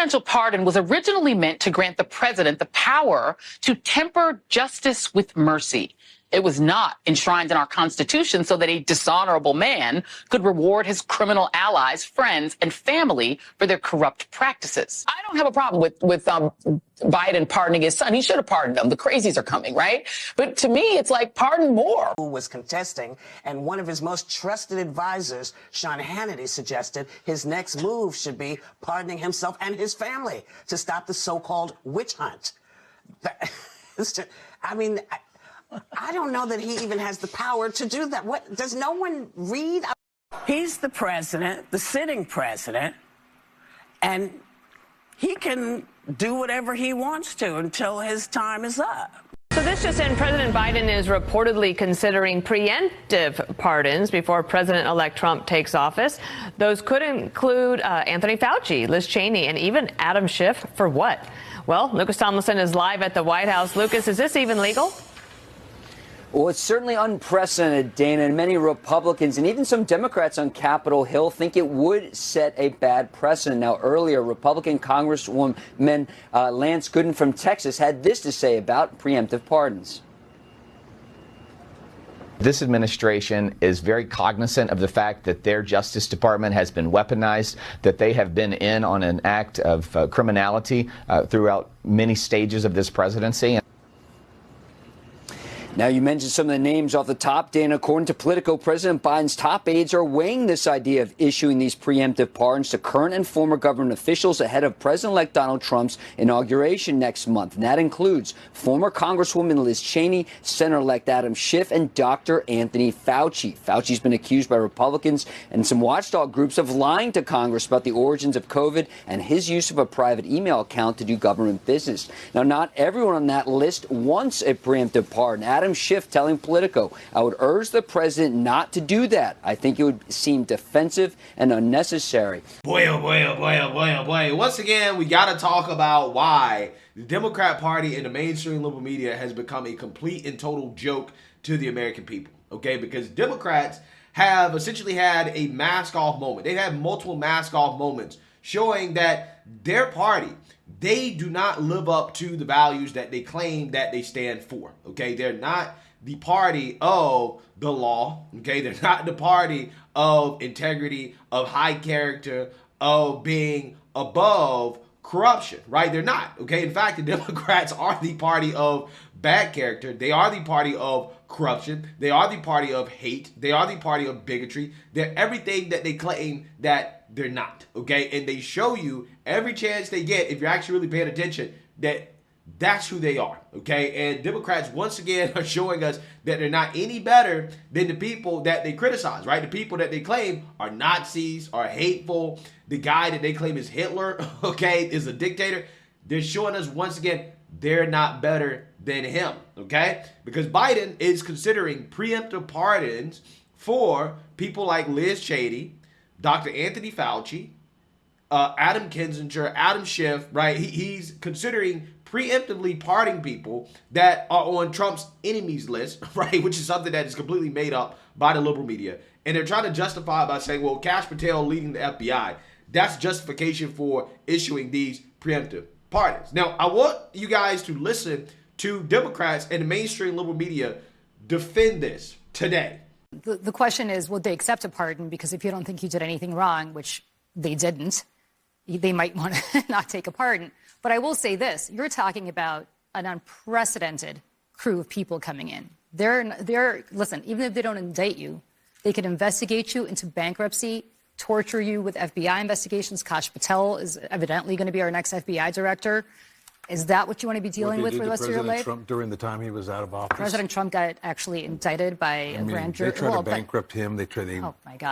presidential pardon was originally meant to grant the president the power to temper justice with mercy. It was not enshrined in our Constitution so that a dishonorable man could reward his criminal allies, friends, and family for their corrupt practices. I don't have a problem with Biden pardoning his son. He should have pardoned them. The crazies are coming, right? But to me, it's like, pardon more. Who was contesting, and one of his most trusted advisors, Sean Hannity, suggested his next move should be pardoning himself and his family to stop the so-called witch hunt. I mean, I don't know that he even has the power to do that. What, does no one read? He's the president, the sitting president, and he can do whatever he wants to until his time is up. So this just in, President Biden is reportedly considering preemptive pardons before President-elect Trump takes office. Those could include Anthony Fauci, Liz Cheney, and even Adam Schiff. For what? Well, Lucas Tomlinson is live at the White House. Lucas, is this even legal? Well, it's certainly unprecedented, Dana, and many Republicans and even some Democrats on Capitol Hill think it would set a bad precedent. Now, earlier, Republican Congresswoman Lance Gooden from Texas had this to say about preemptive pardons. This administration is very cognizant of the fact that their Justice Department has been weaponized, that they have been in on an act of criminality throughout many stages of this presidency. Now, you mentioned some of the names off the top, Dana. According to Politico, President Biden's top aides are weighing this idea of issuing these preemptive pardons to current and former government officials ahead of President-elect Donald Trump's inauguration next month. And that includes former Congresswoman Liz Cheney, Senator-elect Adam Schiff, and Dr. Anthony Fauci. Fauci's been accused by Republicans and some watchdog groups of lying to Congress about the origins of COVID and his use of a private email account to do government business. Now, not everyone on that list wants a preemptive pardon. Adam Schiff telling Politico, I would urge the president not to do that. I think it would seem defensive and unnecessary. Boy, oh boy, oh boy, oh boy, oh boy. Once again, we got to talk about why the Democrat Party and the mainstream liberal media has become a complete and total joke to the American people. Okay, because Democrats have essentially had a mask-off moment. They've had multiple mask-off moments showing that their party, they do not live up to the values that they claim that they stand for. Okay, they're not the party of the law. Okay, they're not the party of integrity, of high character, of being above corruption, right? They're not. Okay, in fact, the Democrats are the party of bad character. They are the party of corruption. They are the party of hate. They are the party of bigotry. They're everything that they claim that they're not, okay? And they show you every chance they get, if you're actually really paying attention, that that's who they are, okay? And Democrats, once again, are showing us that they're not any better than the people that they criticize, right? The people that they claim are Nazis, are hateful. The guy that they claim is Hitler, okay, is a dictator. They're showing us, once again, they're not better than him, okay? Because Biden is considering preemptive pardons for people like Liz Cheney, Dr. Anthony Fauci, Adam Kinzinger, Adam Schiff, right? He's considering preemptively pardoning people that are on Trump's enemies list, right? Which is something that is completely made up by the liberal media. And they're trying to justify it by saying, well, Kash Patel leading the FBI, that's justification for issuing these preemptive pardons. Now, I want you guys to listen to Democrats and the mainstream liberal media defend this today. The question is, would they accept a pardon? Because if you don't think you did anything wrong, which they didn't, they might want to not take a pardon. But I will say this, you're talking about an unprecedented crew of people coming in. Listen, even if they don't indict you, they could investigate you into bankruptcy, torture you with FBI investigations. Kash Patel is evidently going to be our next FBI director. Is that what you want to be dealing with for the rest of your life? Trump during the time he was out of office? President Trump got actually indicted by a grand jury. They tried to bankrupt him. They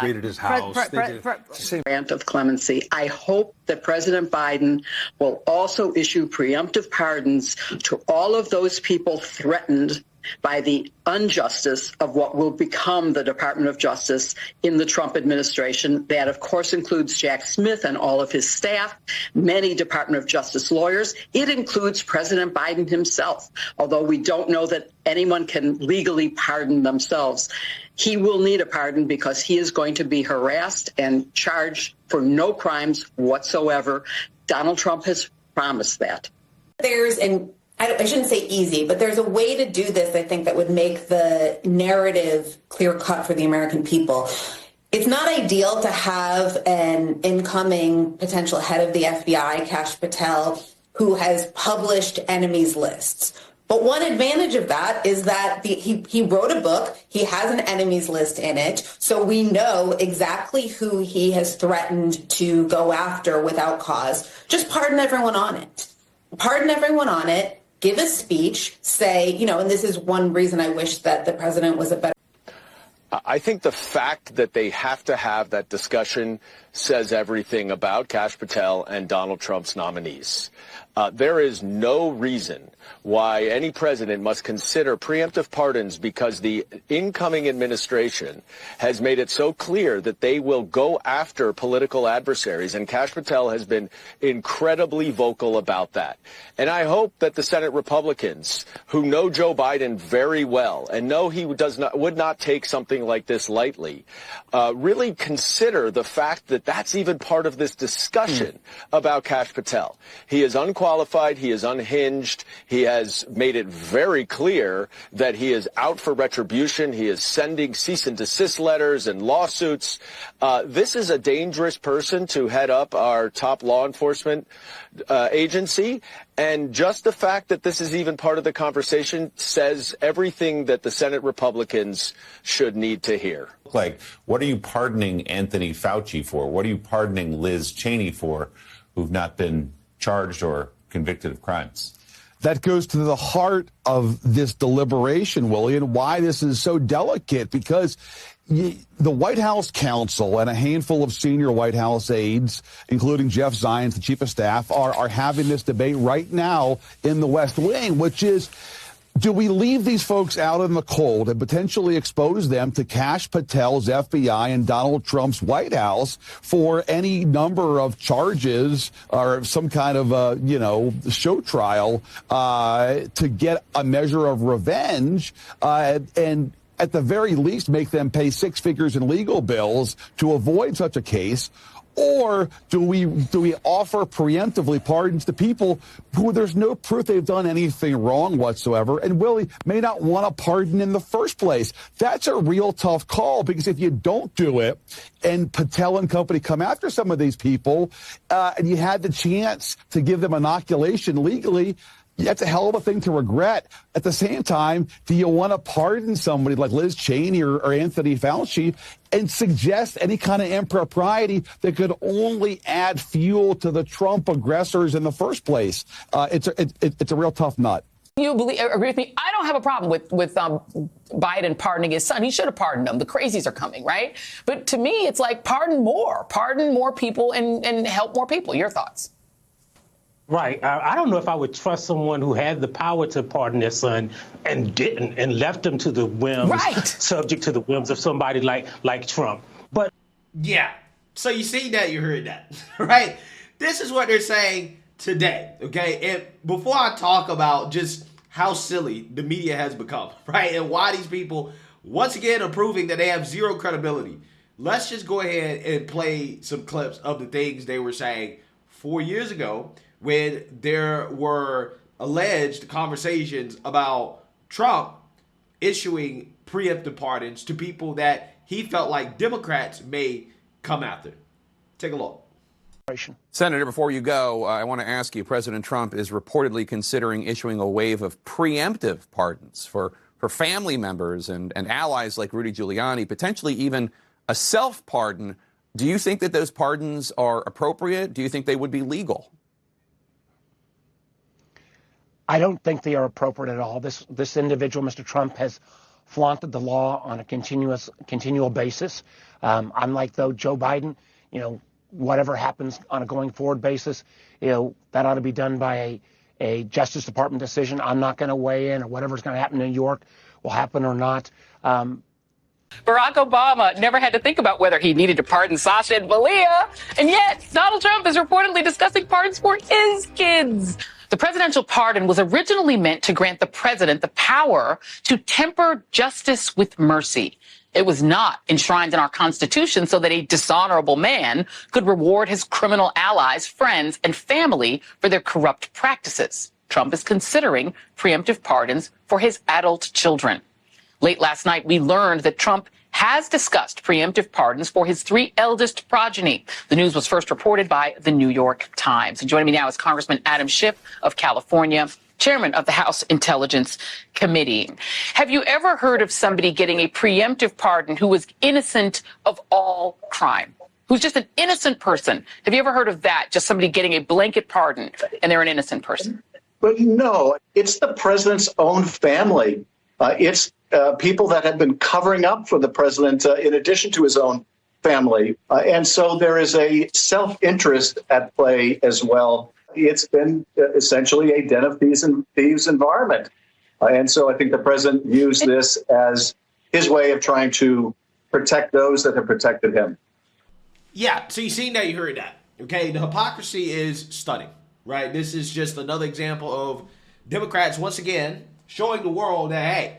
raided his house. Grant of clemency. I hope that President Biden will also issue preemptive pardons to all of those people threatened by the injustice of what will become the Department of Justice in the Trump administration. That, of course, includes Jack Smith and all of his staff, many Department of Justice lawyers. It includes President Biden himself, although we don't know that anyone can legally pardon themselves. He will need a pardon because he is going to be harassed and charged for no crimes whatsoever. Donald Trump has promised that. There's I shouldn't say easy, but there's a way to do this, I think, that would make the narrative clear cut for the American people. It's not ideal to have an incoming potential head of the FBI, Kash Patel, who has published enemies lists. But one advantage of that is that he wrote a book. He has an enemies list in it. So we know exactly who he has threatened to go after without cause. Just pardon everyone on it. Pardon everyone on it. Give a speech. Say, and this is one reason I wish that the president was a better. I think the fact that they have to have that discussion says everything about Kash Patel and Donald Trump's nominees. There is no reason why any president must consider preemptive pardons because the incoming administration has made it so clear that they will go after political adversaries, and Kash Patel has been incredibly vocal about that. And I hope that the Senate Republicans, who know Joe Biden very well and know he would not take something like this lightly, really consider the fact that that's even part of this discussion about Kash Patel. He is unqualified. He is unhinged. He has made it very clear that he is out for retribution. He is sending cease and desist letters and lawsuits. This is a dangerous person to head up our top law enforcement agency. And just the fact that this is even part of the conversation says everything that the Senate Republicans should need to hear. Like, what are you pardoning Anthony Fauci for? What are you pardoning Liz Cheney for, who've not been charged or convicted of crimes? That goes to the heart of this deliberation, Willie, and why this is so delicate, because the White House counsel and a handful of senior White House aides, including Jeff Zients, the chief of staff, are having this debate right now in the West Wing, which is, do we leave these folks out in the cold and potentially expose them to Kash Patel's FBI and Donald Trump's White House for any number of charges or some kind of, show trial to get a measure of revenge and at the very least make them pay six figures in legal bills to avoid such a case? Or do we offer preemptively pardons to people who there's no proof they've done anything wrong whatsoever and really may not want a pardon in the first place? That's a real tough call, because if you don't do it and Patel and company come after some of these people and you had the chance to give them inoculation legally, that's a hell of a thing to regret. At the same time, do you want to pardon somebody like Liz Cheney or Anthony Fauci and suggest any kind of impropriety that could only add fuel to the Trump aggressors in the first place? It's a real tough nut. You agree with me? I don't have a problem with Biden pardoning his son. He should have pardoned him. The crazies are coming, right? But to me, it's like pardon more people and help more people. Your thoughts? Right. I don't know if I would trust someone who had the power to pardon their son and didn't, and left him to the whims, subject to the whims of somebody like Trump. But yeah, so you see that, you heard that, right? This is what they're saying today, okay? And before I talk about just how silly the media has become, right, and why these people once again are proving that they have zero credibility, let's just go ahead and play some clips of the things they were saying 4 years ago, when there were alleged conversations about Trump issuing preemptive pardons to people that he felt like Democrats may come after. Take a look. Senator, before you go, I want to ask you, President Trump is reportedly considering issuing a wave of preemptive pardons for family members and allies like Rudy Giuliani, potentially even a self-pardon. Do you think that those pardons are appropriate? Do you think they would be legal? I don't think they are appropriate at all. This individual, Mr. Trump, has flaunted the law on a continual basis. Unlike, though, Joe Biden, whatever happens on a going forward basis, that ought to be done by a Justice Department decision. I'm not going to weigh in, or whatever's going to happen in New York will happen or not. Barack Obama never had to think about whether he needed to pardon Sasha and Valia, and yet Donald Trump is reportedly discussing pardons for his kids. The presidential pardon was originally meant to grant the president the power to temper justice with mercy. It was not enshrined in our Constitution so that a dishonorable man could reward his criminal allies, friends, and family for their corrupt practices. Trump is considering preemptive pardons for his adult children. Late last night, we learned that Trump has discussed preemptive pardons for his 3 eldest progeny. The news was first reported by the New York Times. And joining me now is Congressman Adam Schiff of California, chairman of the House Intelligence Committee. Have you ever heard of somebody getting a preemptive pardon who was innocent of all crime? Who's just an innocent person? Have you ever heard of that? Just somebody getting a blanket pardon and they're an innocent person? But no, it's the president's own family. It's people that have been covering up for the president in addition to his own family. And so there is a self-interest at play as well. It's been essentially a den of thieves environment. And so I think the president used this as his way of trying to protect those that have protected him. Yeah, so you seen that, you heard that. Okay, the hypocrisy is stunning, right? This is just another example of Democrats once again showing the world that, hey,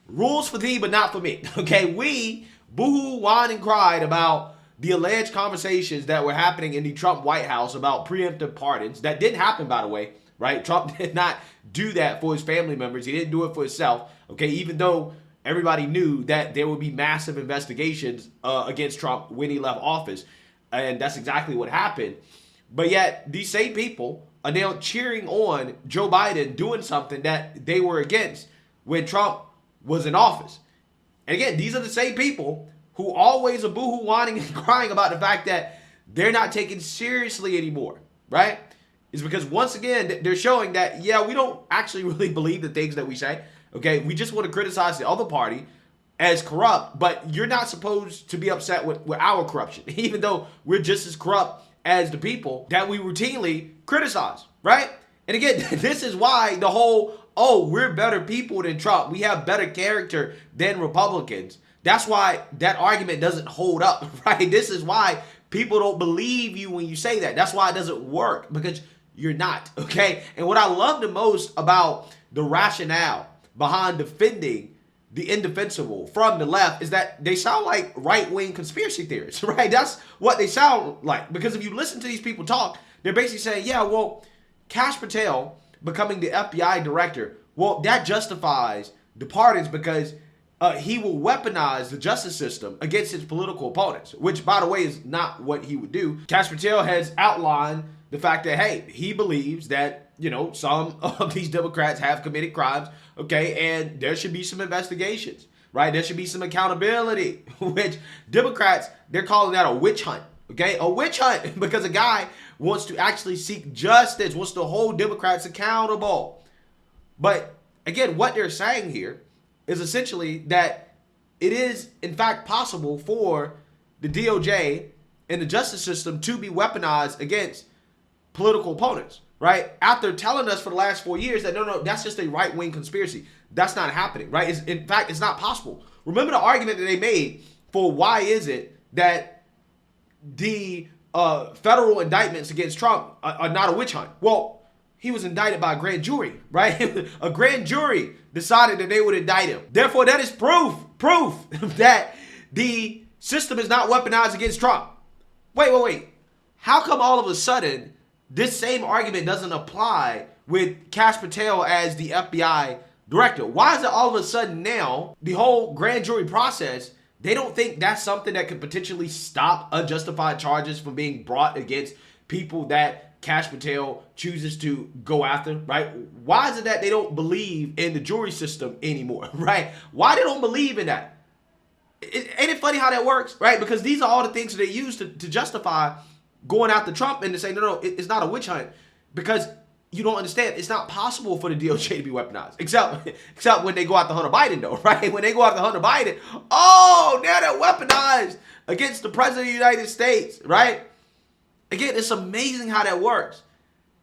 rules for thee, but not for me. Okay, we boo-hoo, whined, and cried about the alleged conversations that were happening in the Trump White House about preemptive pardons. That didn't happen, by the way, right? Trump did not do that for his family members. He didn't do it for himself, okay? Even though everybody knew that there would be massive investigations against Trump when he left office. And that's exactly what happened. But yet, these same people are now cheering on Joe Biden doing something that they were against when Trump was in office. And again, these are the same people who always are boohoo, whining, and crying about the fact that they're not taken seriously anymore, right? It's because, once again, they're showing that, yeah, we don't actually really believe the things that we say, okay? We just want to criticize the other party as corrupt, but you're not supposed to be upset with our corruption, even though we're just as corrupt as the people that we routinely criticize, right? And again, this is why the whole, oh, we're better people than Trump, we have better character than Republicans. That's why that argument doesn't hold up, right? This is why people don't believe you when you say that. That's why it doesn't work, because you're not, okay? And what I love the most about the rationale behind defending the indefensible from the left is that they sound like right-wing conspiracy theorists, right? That's what they sound like. Because if you listen to these people talk, they're basically saying, yeah, well, Kash Patel becoming the FBI director, well, that justifies the pardons because he will weaponize the justice system against his political opponents, which, by the way, is not what he would do. Kash Patel has outlined the fact that, hey, he believes that, you know, some of these Democrats have committed crimes, okay, and there should be some investigations, right? There should be some accountability, which Democrats, they're calling that a witch hunt, okay? A witch hunt because a guy wants to actually seek justice, wants to hold Democrats accountable. But, again, what they're saying here is essentially that it is, in fact, possible for the DOJ and the justice system to be weaponized against political opponents, right? After telling us for the last 4 years that, no, that's just a right-wing conspiracy. That's not happening, right? In fact, it's not possible. Remember the argument that they made for why is it that the federal indictments against Trump are not a witch hunt? Well, he was indicted by a grand jury, right? A grand jury decided that they would indict him. Therefore, that is proof that the system is not weaponized against Trump. Wait. How come all of a sudden this same argument doesn't apply with Kash Patel as the FBI director? Why is it all of a sudden now the whole grand jury process, they don't think that's something that could potentially stop unjustified charges from being brought against people that Kash Patel chooses to go after, right? Why is it that they don't believe in the jury system anymore, right? Why they don't believe in that? Ain't it funny how that works, right? Because these are all the things that they use to justify going after Trump and to say, no, it's not a witch hunt, because you don't understand. It's not possible for the DOJ to be weaponized, except when they go after Hunter Biden, though, right? When they go after Hunter Biden, oh, now they're weaponized against the president of the United States, right? Again, it's amazing how that works.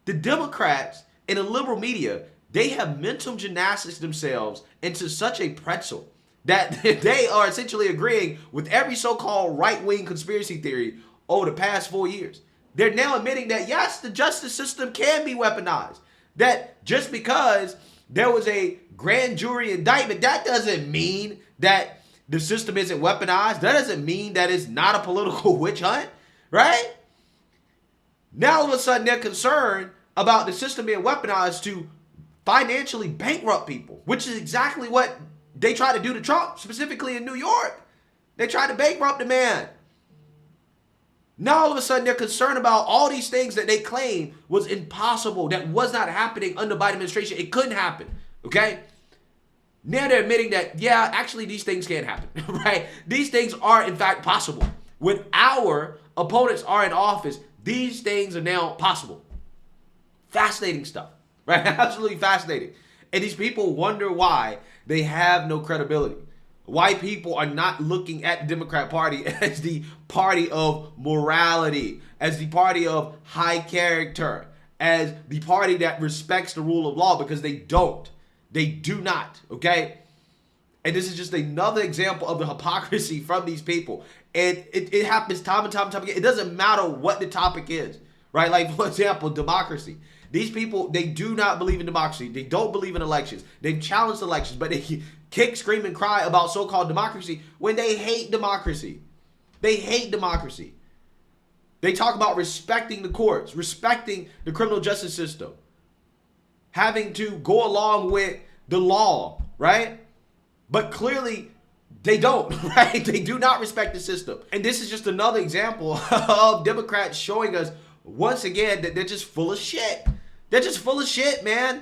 The Democrats and the liberal media, they have mental gymnastics themselves into such a pretzel that they are essentially agreeing with every so-called right-wing conspiracy theory over the past 4 years. They're now admitting that, yes, the justice system can be weaponized. That just because there was a grand jury indictment, that doesn't mean that the system isn't weaponized, that doesn't mean that it's not a political witch hunt, right? Now all of a sudden they're concerned about the system being weaponized to financially bankrupt people, which is exactly what they tried to do to Trump, specifically in New York. They tried to bankrupt the man. Now all of a sudden they're concerned about all these things that they claim was impossible, that was not happening under Biden administration. It couldn't happen, okay? Now they're admitting that, yeah, actually these things can happen, right? These things are in fact possible. When our opponents are in office, these things are now possible. Fascinating stuff, right? Absolutely fascinating. And these people wonder why they have no credibility. Why people are not looking at the Democrat Party as the party of morality, as the party of high character, as the party that respects the rule of law, because they don't. They do not, okay? And this is just another example of the hypocrisy from these people. And it happens time and time and time again. It doesn't matter what the topic is, right? Like, for example, democracy. These people, they do not believe in democracy. They don't believe in elections. They've challenged elections, but they kick, scream, and cry about so-called democracy when they hate democracy. They hate democracy. They talk about respecting the courts, respecting the criminal justice system, having to go along with the law, right? But clearly, they don't, right? They do not respect the system. And this is just another example of Democrats showing us, once again, that they're just full of shit. They're just full of shit, man.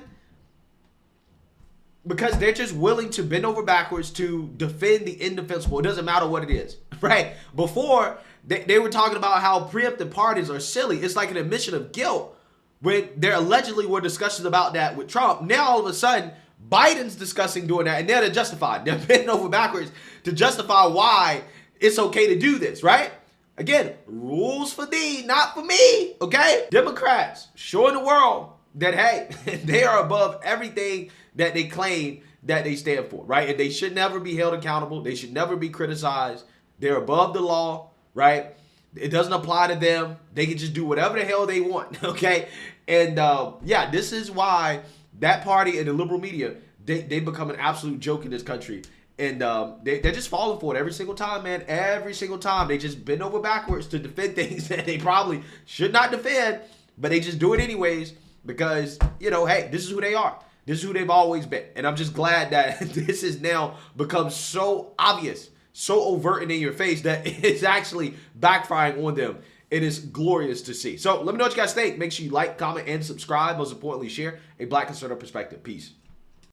Because they're just willing to bend over backwards to defend the indefensible. It doesn't matter what it is, right? Before, they were talking about how preemptive pardons are silly. It's like an admission of guilt when there allegedly were discussions about that with Trump. Now, all of a sudden, Biden's discussing doing that, and they're justified. They're bending over backwards to justify why it's okay to do this, right? Again, rules for thee, not for me, okay? Democrats showing the world that, hey, they are above everything that they claim that they stand for, right? And they should never be held accountable. They should never be criticized. They're above the law, right? It doesn't apply to them. They can just do whatever the hell they want, okay? And yeah, this is why that party and the liberal media, they become an absolute joke in this country. And they're just falling for it every single time, man. Every single time. They just bend over backwards to defend things that they probably should not defend, but they just do it anyways because, you know, hey, this is who they are. This is who they've always been. And I'm just glad that this has now become so obvious, so overt and in your face that it's actually backfiring on them. It is glorious to see. So let me know what you guys think. Make sure you like, comment, and subscribe. Most importantly, share a Black conservative perspective. Peace.